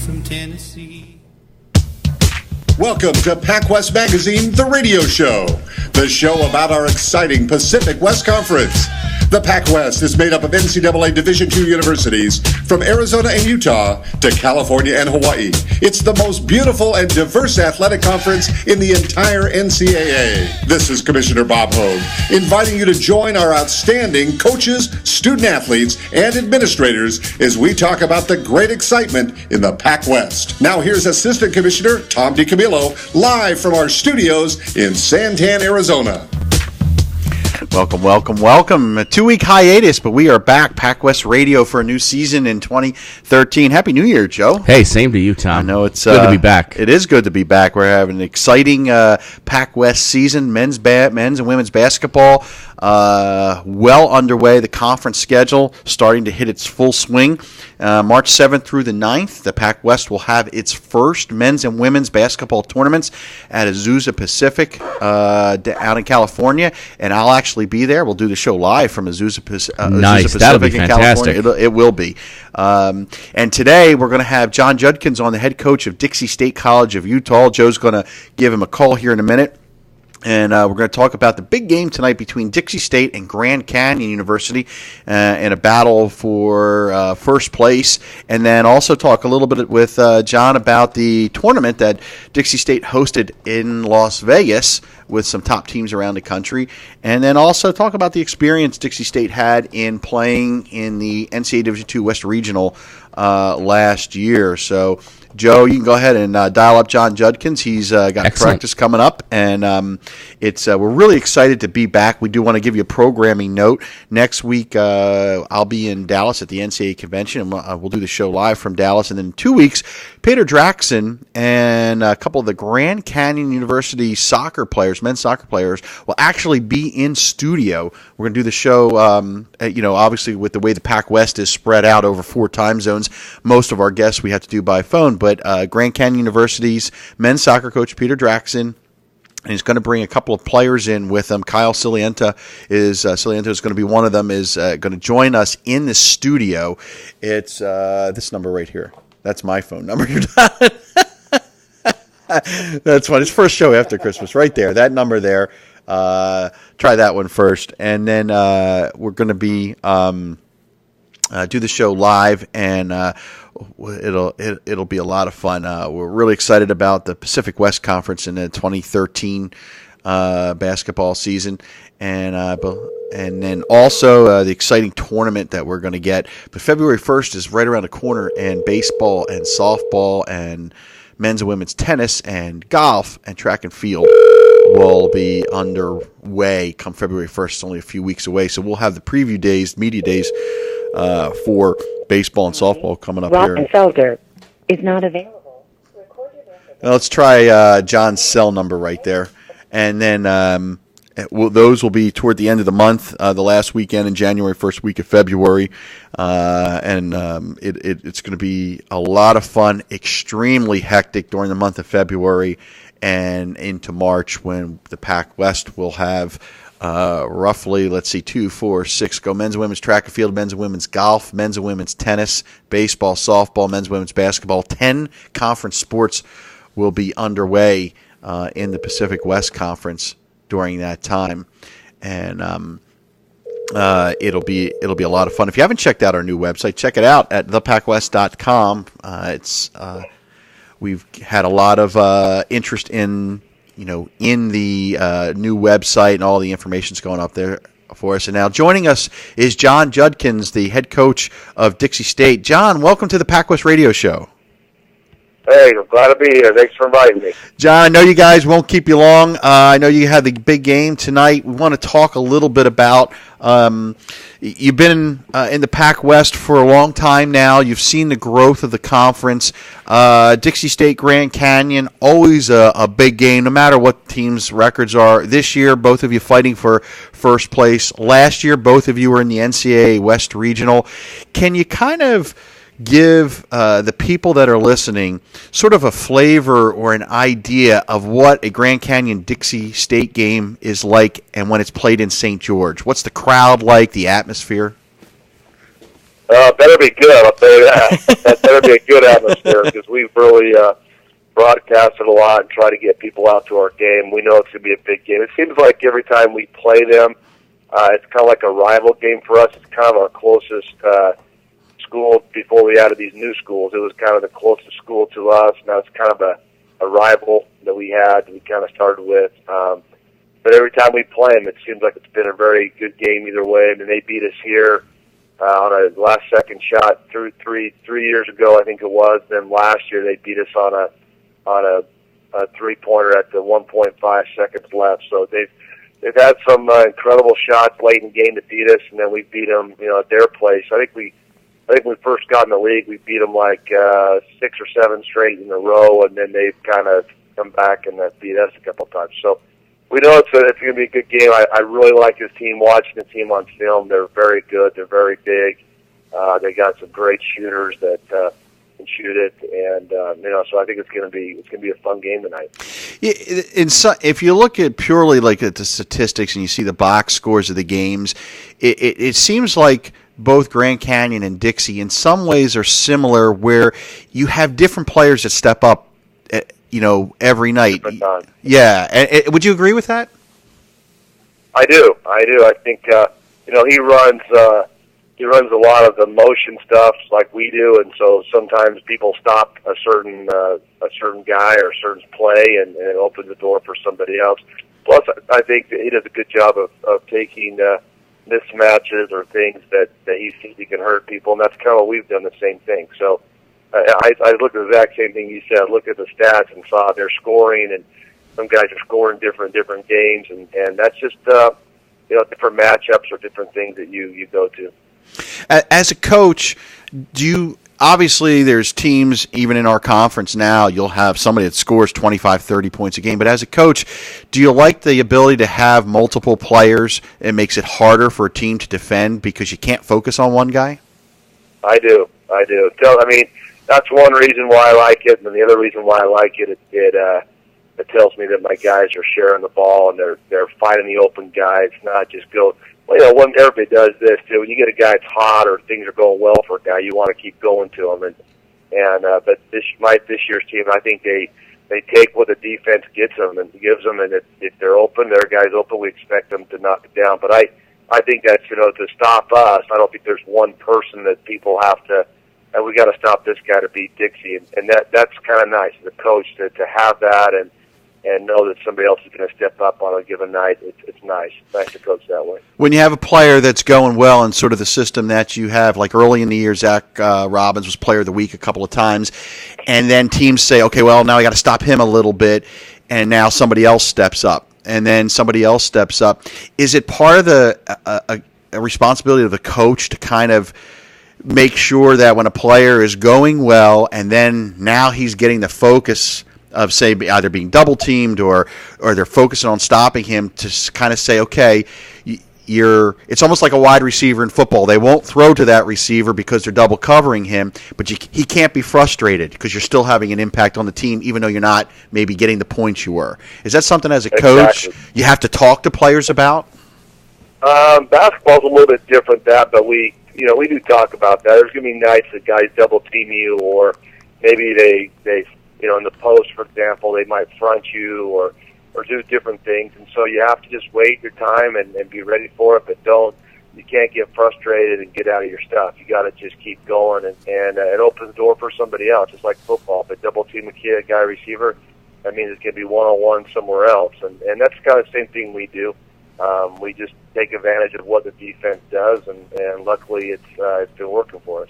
from Tennessee. Welcome to PacWest Magazine, the radio show. The show about our exciting Pacific West Conference. The PacWest is made up of NCAA Division II universities from Arizona and Utah to California and Hawaii. It's the most beautiful and diverse athletic conference in the entire NCAA. This is Commissioner Bob Hogue, inviting you to join our outstanding coaches, student athletes, and administrators as we talk about the great excitement in the PacWest. Now here's Assistant Commissioner Tom DiCamillo, live from our studios in Santan, Arizona. Welcome. A 2-week hiatus, but we are back. PacWest Radio for a new season in 2013. Happy New Year, Joe. Hey, same to you, Tom. I know it's good to be back. It is good to be back. We're having an exciting PacWest season, men's and women's basketball. Well underway. The conference schedule starting to hit its full swing. March 7th through the 9th, the PacWest will have its first men's and women's basketball tournaments at Azusa Pacific out in California, and I'll actually be there. We'll do the show live from Azusa Pacific That'll be in fantastic. California. It will be. And today we're going to have John Judkins on, the head coach of Dixie State College of Utah. Joe's going to give him a call here in a minute. And we're going to talk about the big game tonight between Dixie State and Grand Canyon University in a battle for first place. And then also talk a little bit with John about the tournament that Dixie State hosted in Las Vegas with some top teams around the country. And then also talk about the experience Dixie State had in playing in the NCAA Division II West Regional last year. So, Joe, you can go ahead and dial up John Judkins. He's got Excellent. practice coming up, and we're really excited to be back. We do want to give you a programming note. Next week, I'll be in Dallas at the NCAA convention, and we'll do the show live from Dallas. And then in 2 weeks, Peter Draxon and a couple of the Grand Canyon University men's soccer players, will actually be in studio. We're going to do the show, obviously with the way the PacWest is spread out over 4 time zones, most of our guests we have to do by phone. But Grand Canyon University's men's soccer coach, Peter Draxon, and he's going to bring a couple of players in with him. Kyle Silienta is going to be one of them, is going to join us in the studio. It's this number right here. That's my phone number. That's fun. It's first show after Christmas right there. That number there. Try that one first. And then we're going to be do the show live, and it'll be a lot of fun. We're really excited about the Pacific West Conference in the 2013 basketball season, and then also the exciting tournament that we're going to get. But February 1st is right around the corner, and baseball and softball and men's and women's tennis and golf and track and field will be underway come February 1st. It's only a few weeks away, so we'll have the preview days, media days, for baseball and softball coming up here. Felder is not available. Now let's try John's cell number right there. And then those will be toward the end of the month, the last weekend in January, first week of February. It's going to be a lot of fun, extremely hectic during the month of February and into March, when the PacWest will have roughly, 2, 4, 6 go. Men's and women's track and field, men's and women's golf, men's and women's tennis, baseball, softball, men's and women's basketball. 10 conference sports will be underway in the Pacific West Conference during that time. And it'll be a lot of fun. If you haven't checked out our new website, check it out at thepacwest.com. We've had a lot of interest in the new website, and all the information's going up there for us. And now joining us is John Judkins, the head coach of Dixie State. John, welcome to the PacWest Radio Show. Hey, I'm glad to be here. Thanks for inviting me. John, I know you guys won't keep you long. I know you had the big game tonight. We want to talk a little bit about you've been in the PacWest for a long time now. You've seen the growth of the conference. Dixie State, Grand Canyon, always a big game, no matter what teams' records are. This year, both of you fighting for first place. Last year, both of you were in the NCAA West Regional. Can you kind of give the people that are listening sort of a flavor or an idea of what a Grand Canyon Dixie State game is like, and when it's played in St. George? What's the crowd like, the atmosphere? Better be good, I'll tell you that. That better be a good atmosphere because we've really broadcasted a lot and try to get people out to our game. We know it's going to be a big game. It seems like every time we play them, it's kind of like a rival game for us. It's kind of our closest school before we added these new schools. It was kind of the closest school to us. Now it's kind of a rival that we kind of started with. But every time we play them, it seems like it's been a very good game either way. I mean, they beat us here on a last-second shot three years ago, I think it was. Then last year they beat us on a three-pointer at the 1.5 seconds left. So they've had some incredible shots late in the game to beat us, and then we beat them, at their place. I think when we first got in the league, we beat them like 6 or 7 straight in a row, and then they've kind of come back and beat us a couple times. So we know it's going to be a good game. I really like this team. Watching the team on film, they're very good. They're very big. They got some great shooters that can shoot it, and so I think it's going to be a fun game tonight. If you look at purely like at the statistics and you see the box scores of the games, it seems like both Grand Canyon and Dixie in some ways are similar, where you have different players that step up, every night. Yeah, and would you agree with that? I do. I think he runs a lot of the motion stuff like we do, and so sometimes people stop a certain guy or a certain play, and it opens the door for somebody else. Plus, I think that he does a good job of taking mismatches or things that he sees he can hurt people, and that's kind of what we've done, the same thing. So I looked at the exact same thing you said. Looked at the stats and saw they're scoring, and some guys are scoring different games, and that's just different matchups or different things that you go to. As a coach, obviously there's teams, even in our conference now, you'll have somebody that scores 25, 30 points a game. But as a coach, do you like the ability to have multiple players? It makes it harder for a team to defend because you can't focus on one guy? I do. That's one reason why I like it, and the other reason why I like it, it tells me that my guys are sharing the ball and they're finding the open guy. It's not just go. When everybody does this too, when you get a guy that's hot or things are going well for a guy, you want to keep going to him. But this year's team, I think they take what the defense gets them and gives them, and if they're open, their guy's open, we expect them to knock it down. But I think that's to stop us. I don't think there's one person that people have to. And we got to stop this guy to beat Dixie, and that's kind of nice as a coach to have that and know that somebody else is going to step up on a given night. It's nice to coach that way. When you have a player that's going well in sort of the system that you have, like early in the year, Zach Robbins was Player of the Week a couple of times, and then teams say, okay, well, now I got to stop him a little bit, and now somebody else steps up, and then somebody else steps up. Is it part of a responsibility of the coach to kind of make sure that when a player is going well and then now he's getting the focus of, say, either being double teamed or they're focusing on stopping him, to kind of say, okay, it's almost like a wide receiver in football. They won't throw to that receiver because they're double covering him, but he can't be frustrated because you're still having an impact on the team even though you're not maybe getting the points you were. Is that something as a coach you have to talk to players about? Basketball's a little bit different but we do talk about that. There's going to be nights that guys double team you, or maybe they in the post, for example, they might front you or do different things. And so you have to just wait your time and be ready for it, but you can't get frustrated and get out of your stuff. You got to just keep going, and it opens the door for somebody else. It's like football. If they double team a guy receiver, that means it's going to be one-on-one somewhere else. And that's kind of the same thing we do. We just take advantage of what the defense does, and luckily it's been working for us.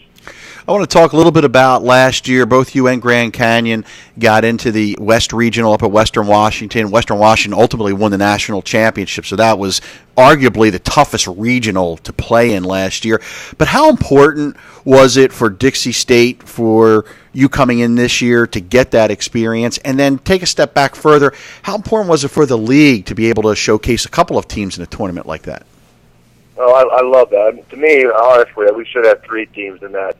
I want to talk a little bit about last year. Both you and Grand Canyon got into the West Regional up at Western Washington. Western Washington ultimately won the national championship, so that was arguably the toughest regional to play in last year. But how important was it for Dixie State, for you coming in this year, to get that experience? And then take a step back further, how important was it for the league to be able to showcase a couple of teams in a tournament like that? Oh, I love that. To me, honestly, we should have 3 teams in that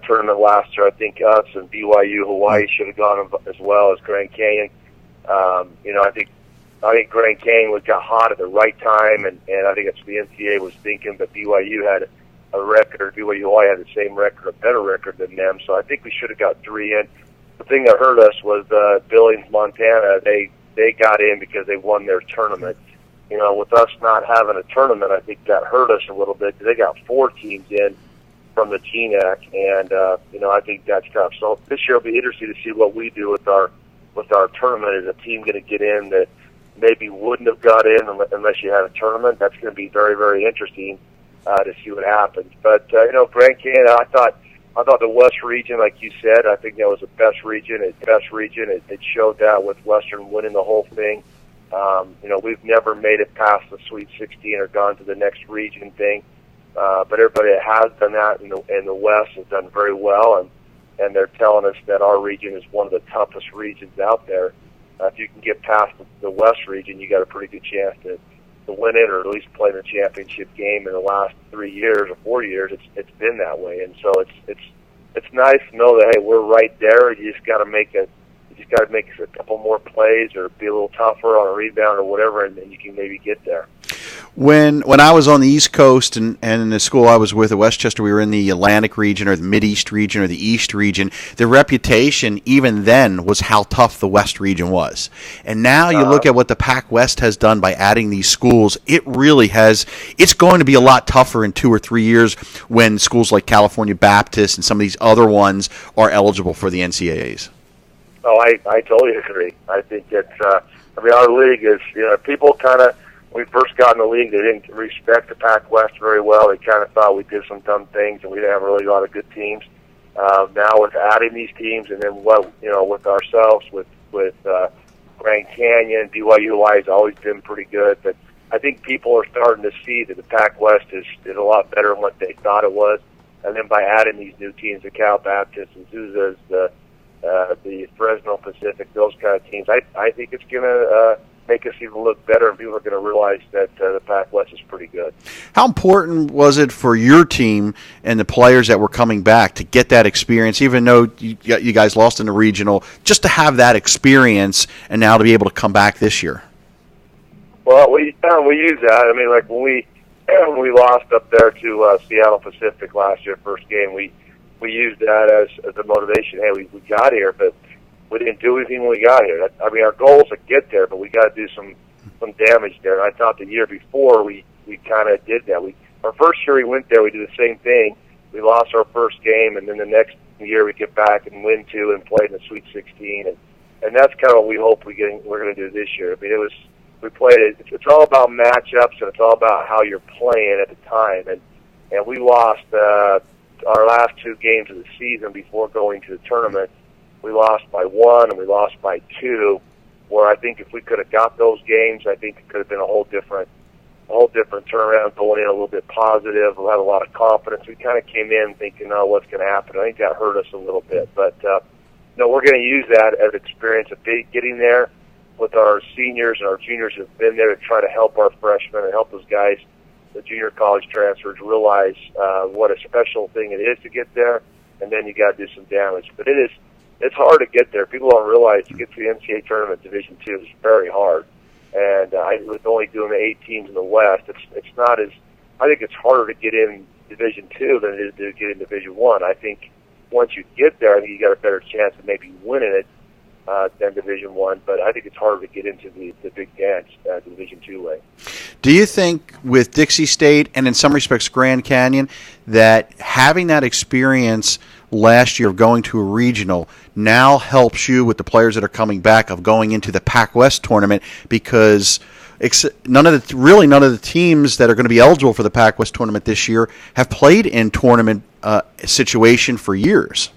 tournament last year. I think us and BYU, Hawaii should have gone as well as Grand Canyon. I think Grand Canyon got hot at the right time, and I think that's what the NCAA was thinking. But BYU a record, or BYU had the same record, a better record than them. So I think we should have got 3 in. The thing that hurt us was Billings, Montana. They got in because they won their tournament. You know, with us not having a tournament, I think that hurt us a little bit because they got 4 teams in from the GNAC, and you know, I think that's tough. So this year will be interesting to see what we do with our tournament. Is a team going to get in that maybe wouldn't have got in unless you had a tournament? That's going to be very, very interesting to see what happens. But you know, Grand Canyon, I thought the West region, like you said, I think that was the best region. It showed that with Western winning the whole thing. You know, we've never made it past the Sweet 16 or gone to the next region thing. But everybody that has done that in the West has done very well, and they're telling us that our region is one of the toughest regions out there. If you can get past the West region, you got a pretty good chance to win it, or at least play the championship game. In the last 3 years or 4 years, it's been that way, and so it's nice to know that, hey, we're right there. You just got to make a couple more plays, or be a little tougher on a rebound or whatever, and then you can maybe get there. When I was on the East Coast and in the school I was with at Westchester, we were in the Atlantic region or the Mideast region or the East region. The reputation even then was how tough the West region was. And now you look at what the PacWest has done by adding these schools. It really has. It's going to be a lot tougher in 2 or 3 years when schools like California Baptist and some of these other ones are eligible for the NCAAs. Oh, I totally agree. I think it's, I mean, our league is, you know, people kind of, when we first got in the league, they didn't respect the PacWest very well. They kind of thought we did some dumb things, and we didn't have really a lot of good teams. Now with adding these teams, and then with ourselves, with Grand Canyon, BYU has always been pretty good. But I think people are starting to see that the PacWest is a lot better than what they thought it was. And then by adding these new teams, the Cal Baptist, and Azusa's, the Fresno Pacific, those kind of teams, I think it's going to make us even look better, and people are going to realize that the PacWest is pretty good. How important was it for your team and the players that were coming back to get that experience, even though you guys lost in the regional, just to have that experience and now to be able to come back this year? Well, we use that. I mean, like when we lost up there to Seattle Pacific last year, first game, we used that as a motivation. Hey, we got here, but we didn't do anything when we got here. I mean, our goal is to get there, but we got to do some damage there. And I thought the year before we kind of did that. Our first year we went there, we did the same thing. We lost our first game, and then the next year we get back and win 2 and play in the Sweet 16. And that's kind of what we hope we're going to do this year. I mean, we played it. It's all about matchups, and it's all about how you're playing at the time. And we lost our last 2 games of the season before going to the tournament. We lost by 1 and we lost by 2, where I think if we could have got those games, I think it could have been a whole different turnaround, going in a little bit positive. We had a lot of confidence. We kind of came in thinking, oh, what's going to happen? I think that hurt us a little bit. But, no, we're going to use that as experience of getting there with our seniors and our juniors who have been there to try to help our freshmen and help those guys, the junior college transfers, realize what a special thing it is to get there, and then you got to do some damage. But it's hard to get there. People don't realize to get to the NCAA tournament, Division II, is very hard. And with only doing the 8 teams in the West, it's not as. I think it's harder to get in Division II than it is to get in Division I. I think once you get there, I think you got a better chance of maybe winning it than Division I. But I think it's harder to get into the big dance Division II way. Do you think with Dixie State and in some respects Grand Canyon that having that experience last year of going to a regional now helps you with the players that are coming back of going into the PacWest tournament, because none of the teams that are going to be eligible for the PacWest tournament this year have played in tournament situation for years?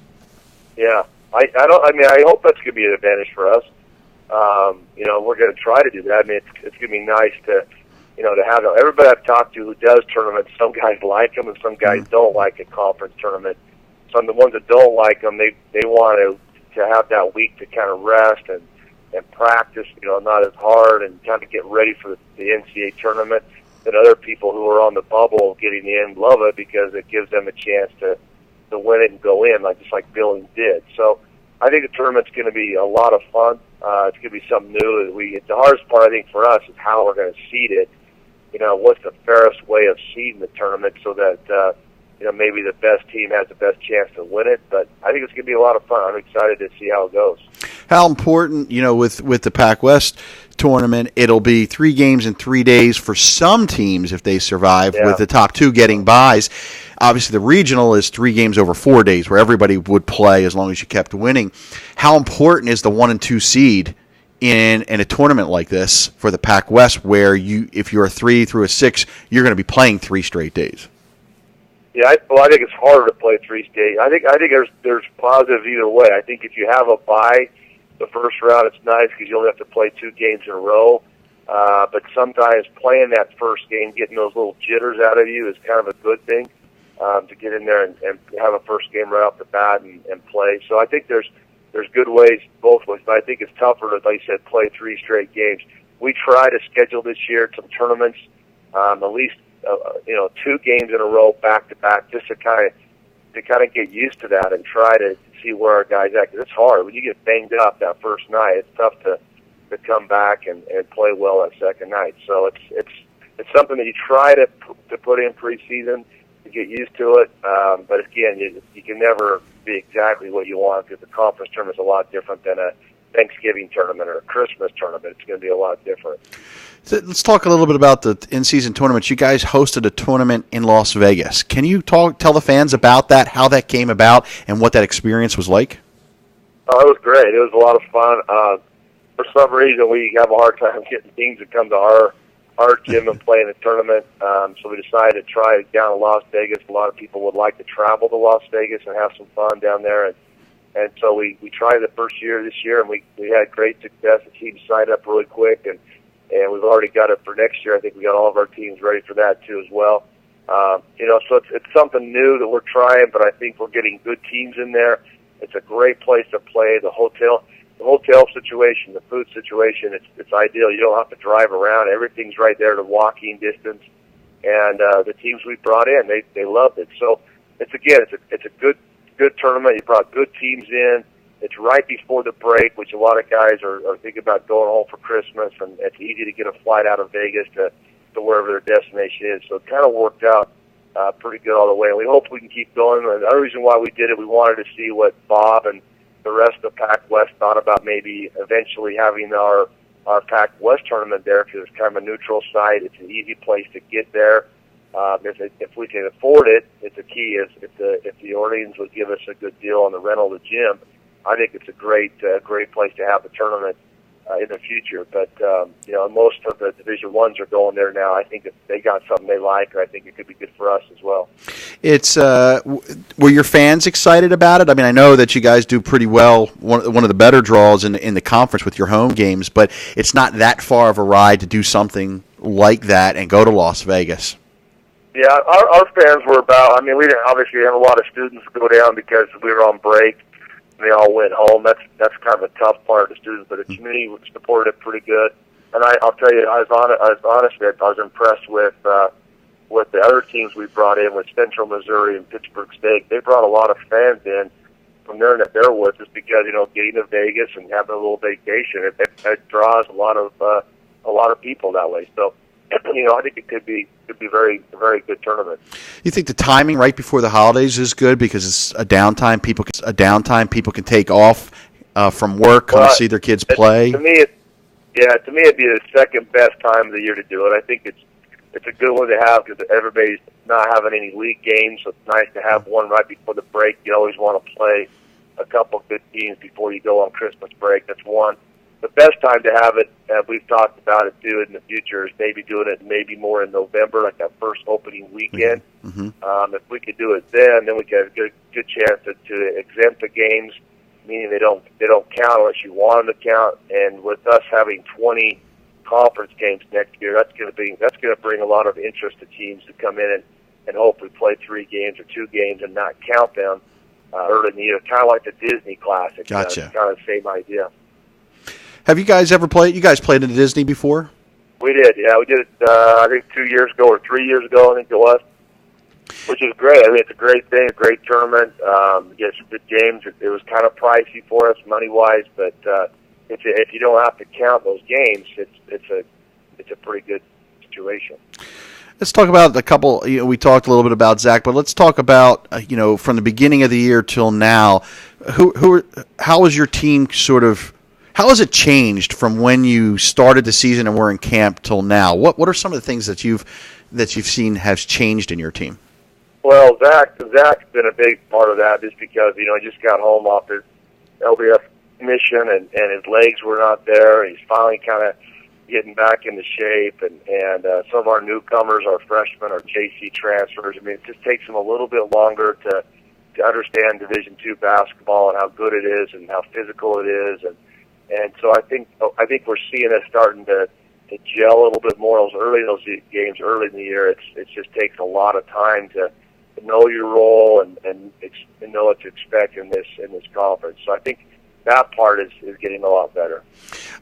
Yeah, I hope that's going to be an advantage for us. We're going to try to do that. I mean, it's going to be nice to have everybody I've talked to who does tournaments. Some guys like them, and some guys don't like a conference tournament. Some of the ones that don't like them, they want to have that week to kind of rest and practice, not as hard, and kind of get ready for the NCAA tournament. And other people who are on the bubble of getting in love it because it gives them a chance to win it and go in, just like Billings did. So I think the tournament's going to be a lot of fun. It's going to be something new. The hardest part, I think, for us is how we're going to seed it. What's the fairest way of seeding the tournament so that maybe the best team has the best chance to win it. But I think it's going to be a lot of fun. I'm excited to see how it goes. How important, with the PacWest tournament, it'll be 3 games in 3 days for some teams if they survive, with the top 2 getting byes. Obviously, the regional is 3 games over 4 days where everybody would play as long as you kept winning. How important is the 1 and 2 seed in a tournament like this for the PacWest, where if you're a 3 through a 6, you're going to be playing 3 straight days? Yeah, I think it's harder to play 3 states. I think there's positives either way. I think if you have a bye the first round, it's nice because you only have to play 2 games in a row. But sometimes playing that first game, getting those little jitters out of you is kind of a good thing, to get in there and have a first game right off the bat and play. So I think there's good ways both ways, but I think it's tougher to, like you said, play 3 straight games. We try to schedule this year some tournaments, at least 2 games in a row back to back, just to kind of get used to that and try to see where our guys at. Because it's hard when you get banged up that first night. It's tough to come back and play well that second night. So it's something that you try to put in preseason to get used to it. But again, you can never be exactly what you want, because the conference tournament is a lot different than a Thanksgiving tournament or a Christmas tournament. It's going to be a lot different. So let's talk a little bit about the in-season tournaments. You guys hosted a tournament in Las Vegas. Can you tell the fans about that, how that came about, and what that experience was like? Oh, it was great. It was a lot of fun. For some reason, we have a hard time getting teams to come to our gym and play in the tournament. So we decided to try it down in Las Vegas. A lot of people would like to travel to Las Vegas and have some fun down there. And so we tried the first year this year, and we had great success. The team signed up really quick, and we've already got it for next year. I think we got all of our teams ready for that too as well. So it's something new that we're trying, but I think we're getting good teams in there. It's a great place to play. The hotel situation, the food situation, it's ideal. You don't have to drive around. Everything's right there to walking distance. And the teams we brought in, they loved it. So it's a good tournament. You brought good teams in. It's right before the break, which a lot of guys are thinking about going home for Christmas, and it's easy to get a flight out of Vegas to wherever their destination is. So it kind of worked out pretty good all the way. And we hope we can keep going. And the other reason why we did it, we wanted to see what Bob and the rest of PacWest thought about maybe eventually having our PacWest tournament there, because it's kind of a neutral site. It's an easy place to get there. If we can afford it, it's a key. If the Orleans would give us a good deal on the rental of the gym, I think it's a great place to have the tournament in the future. But most of the Division Ones are going there now. I think if they got something they like, and I think it could be good for us as well. It's were your fans excited about it? I mean, I know that you guys do pretty well. One of the better draws in the conference with your home games, but it's not that far of a ride to do something like that and go to Las Vegas. Yeah, our fans were about. I mean, we didn't obviously have a lot of students go down because we were on break. They all went home. That's kind of a tough part of the students, but the community supported it pretty good. And I'll tell you, I was impressed with the other teams we brought in, with Central Missouri and Pittsburgh State. They brought a lot of fans in from there that they're with, just because getting to Vegas and having a little vacation, it draws a lot of people that way. So I think it could be very good tournament. You think the timing right before the holidays is good because it's a downtime? People can take off from work, come see their kids play. To me, it'd be the second best time of the year to do it. I think it's a good one to have because everybody's not having any league games, so it's nice to have one right before the break. You always want to play a couple good teams before you go on Christmas break. That's one. The best time to have it, we've talked about it too in the future, is maybe doing it maybe more in November, like that first opening weekend. Mm-hmm. If we could do it then we could have a good chance to exempt the games, meaning they don't count unless you want them to count. And with us having 20 conference games next year, that's going to bring a lot of interest to teams to come in and hopefully play 3 games or 2 games and not count them early in the year, kind of like the Disney Classic. Gotcha. Kind of the same idea. Have you guys ever played? You guys played in Disney before? We did, yeah. We did it, I think 2 years ago or 3 years ago, I think it was, which is great. I mean, it's a great thing, a great tournament. Get some good games. It was kind of pricey for us money-wise, but if you don't have to count those games, it's a pretty good situation. Let's talk about a couple. We talked a little bit about Zach, but let's talk about from the beginning of the year till now. How is your team How has it changed from when you started the season and were in camp till now? What are some of the things that you've seen has changed in your team? Well, Zach's been a big part of that, just because he just got home off his LBF mission, and his legs were not there. He's finally kind of getting back into shape, and some of our newcomers, our freshmen, our JC transfers. I mean, it just takes them a little bit longer to understand Division II basketball and how good it is and how physical it is, and so I think we're seeing it starting to gel a little bit more. Those games early in the year, it just takes a lot of time to know your role and know what to expect in this conference. So I think that part is getting a lot better.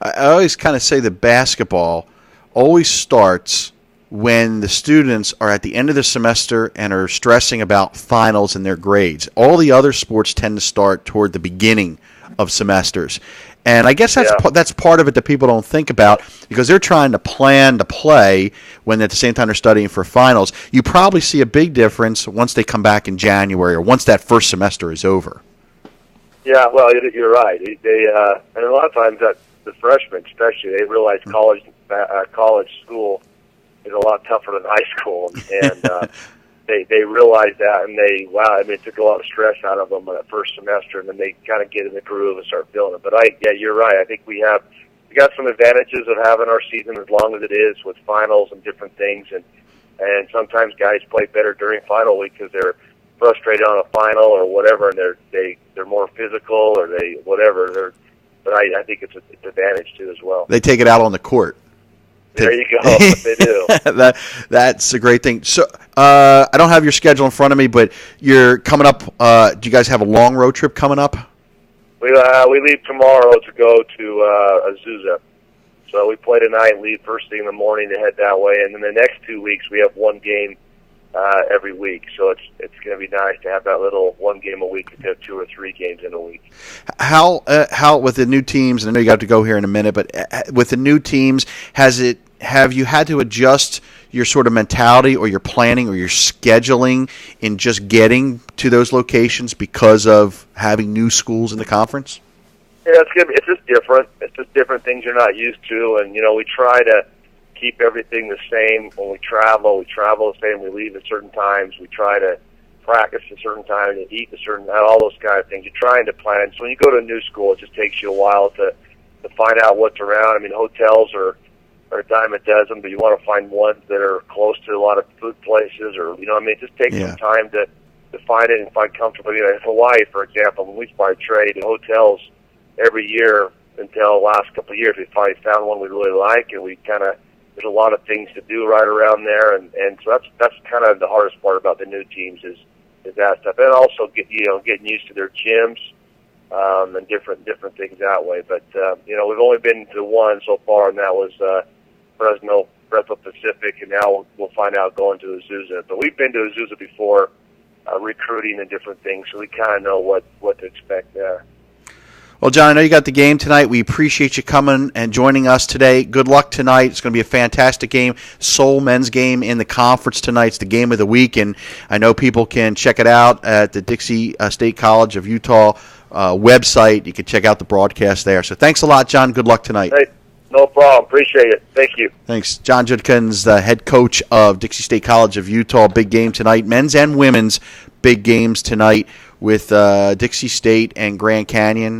I always kind of say that basketball always starts when the students are at the end of the semester and are stressing about finals and their grades. All the other sports tend to start toward the beginning of semesters. And I guess that's part of it that people don't think about, because they're trying to plan to play when at the same time they're studying for finals. You probably see a big difference once they come back in January or once that first semester is over. Yeah, well, you're right. And a lot of times that the freshmen, especially, they realize college school is a lot tougher than high school, and they realize that, and it took a lot of stress out of them in that first semester, and then they kind of get in the groove and start feeling it. But you're right. I think we got some advantages of having our season as long as it is, with finals and different things, and sometimes guys play better during final week because they're frustrated on a final or whatever, and they're more physical or they whatever. But I think it's an advantage too as well. They take it out on the court. There you go. They do. That's a great thing. So I don't have your schedule in front of me, but you're coming up. Do you guys have a long road trip coming up? We leave tomorrow to go to Azusa. So we play tonight and leave first thing in the morning to head that way. And then the next 2 weeks we have one game every week. So it's going to be nice to have that little one game a week to have 2 or 3 games in a week. How with the new teams, and I know you got to go here in a minute, but with the new teams, have you had to adjust your sort of mentality or your planning or your scheduling in just getting to those locations because of having new schools in the conference? Yeah, it's just different. It's just different things you're not used to, and we try to keep everything the same. When we travel the same. We leave at certain times. We try to practice at certain times and eat at certain, all those kind of things. You're trying to plan. So when you go to a new school, it just takes you a while to find out what's around. I mean, hotels are a dime a dozen, but you want to find ones that are close to a lot of food places, or it just takes some time to find it and find comfortable. In Hawaii, for example, when we started trading hotels every year until the last couple of years, we finally found one we really like, and there's a lot of things to do right around there, and so that's kind of the hardest part about the new teams is that stuff, and also getting used to their gyms and different things that way. But we've only been to one so far, and that was Fresno Pacific, and now we'll find out going to Azusa. But we've been to Azusa before, recruiting and different things, so we kind of know what to expect there. Well, John, I know you got the game tonight. We appreciate you coming and joining us today. Good luck tonight. It's going to be a fantastic game. Sole men's game in the conference tonight. It's the game of the week, and I know people can check it out at the Dixie State College of Utah website. You can check out the broadcast there. So thanks a lot, John. Good luck tonight. Hey, no problem. Appreciate it. Thank you. Thanks. John Judkins, the head coach of Dixie State College of Utah. Big game tonight. Men's and women's big games tonight with Dixie State and Grand Canyon.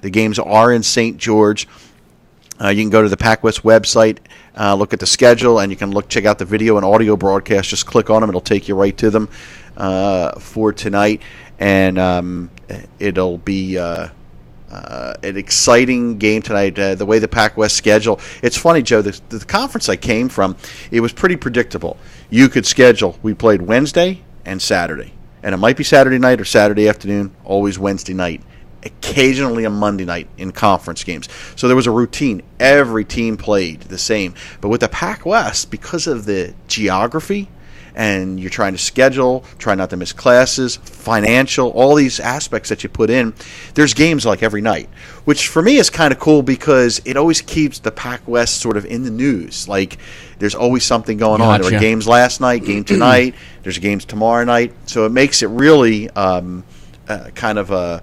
The games are in St. George. You can go to the PacWest website, look at the schedule, and you can check out the video and audio broadcast. Just click on them. It'll take you right to them for tonight. And it'll be an exciting game tonight. The way the PacWest schedule. It's funny, Joe, the conference I came from, it was pretty predictable. You could schedule. We played Wednesday and Saturday. And it might be Saturday night or Saturday afternoon, always Wednesday night. Occasionally a Monday night in conference games. So there was a routine. Every team played the same. But with the PacWest, because of the geography and you're trying to schedule, try not to miss classes, financial, all these aspects that you put in, there's games like every night, which for me is kind of cool because it always keeps the PacWest sort of in the news. Like, there's always something going on. There were games last night, game tonight, there's games tomorrow night, so it makes it really kind of a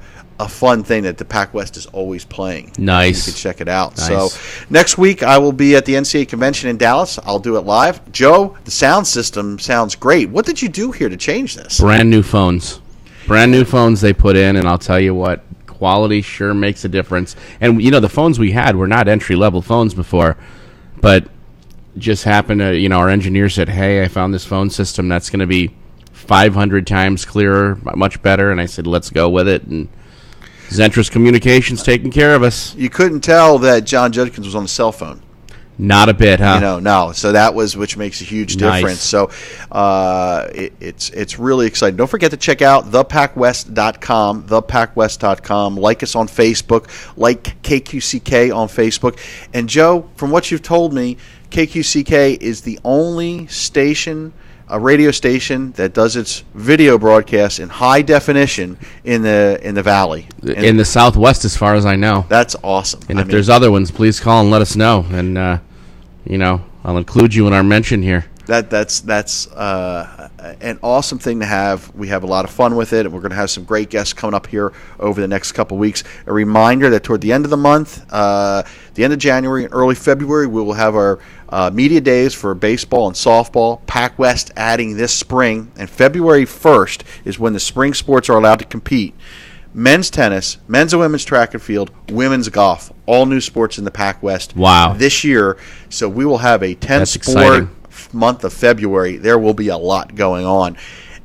fun thing that the PacWest is always playing. Nice. You can check it out. Nice. So next week I will be at the NCAA convention in Dallas. I'll do it live. Joe, the sound system sounds great. What did you do here to change this? Brand new phones. Brand new phones they put in, and I'll tell you what, quality sure makes a difference. And, the phones we had were not entry-level phones before, but just happened to, our engineer said, hey, I found this phone system that's going to be 500 times clearer, much better, and I said, let's go with it, and Zentrus Communications taking care of us. You couldn't tell that John Judkins was on the cell phone. Not a bit, huh? No. So that was, which makes a huge difference. So it's really exciting. Don't forget to check out thepacwest.com, thepacwest.com. Like us on Facebook, like KQCK on Facebook. And Joe, from what you've told me, KQCK is the only station, a radio station, that does its video broadcast in high definition in the valley, in the Southwest, as far as I know. That's awesome. And if there's other ones, please call and let us know. And I'll include you in our mention here. That's an awesome thing to have. We have a lot of fun with it, and we're going to have some great guests coming up here over the next couple of weeks. A reminder that toward the end of the month, the end of January and early February, we will have our media days for baseball and softball. PacWest adding this spring, and February 1st is when the spring sports are allowed to compete. Men's tennis, men's and women's track and field, women's golf, all new sports in the PacWest. Wow. This year. So we will have a 10-sport exciting. month of February. There will be a lot going on.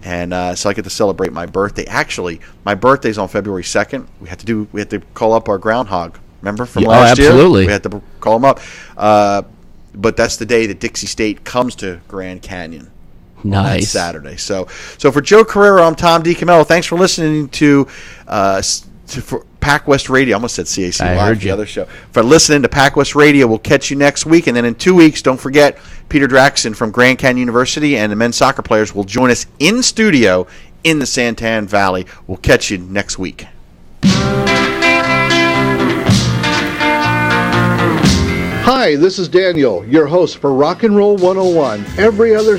And so I get to celebrate my birthday. Actually, my birthday's on February 2nd. We had to call up our groundhog. Remember from last year? Absolutely. We had to call him up. But that's the day that Dixie State comes to Grand Canyon. Nice. Saturday. So for Joe Carrera, I'm Tom DiCamello. Thanks for listening to for PacWest Radio. I almost said CAC I Live, heard the you. other show. For listening to PacWest Radio, we'll catch you next week. And then in 2 weeks, don't forget, Peter Draxton from Grand Canyon University and the men's soccer players will join us in studio in the Santan Valley. We'll catch you next week. Hi, this is Daniel, your host for Rock and Roll 101. Every other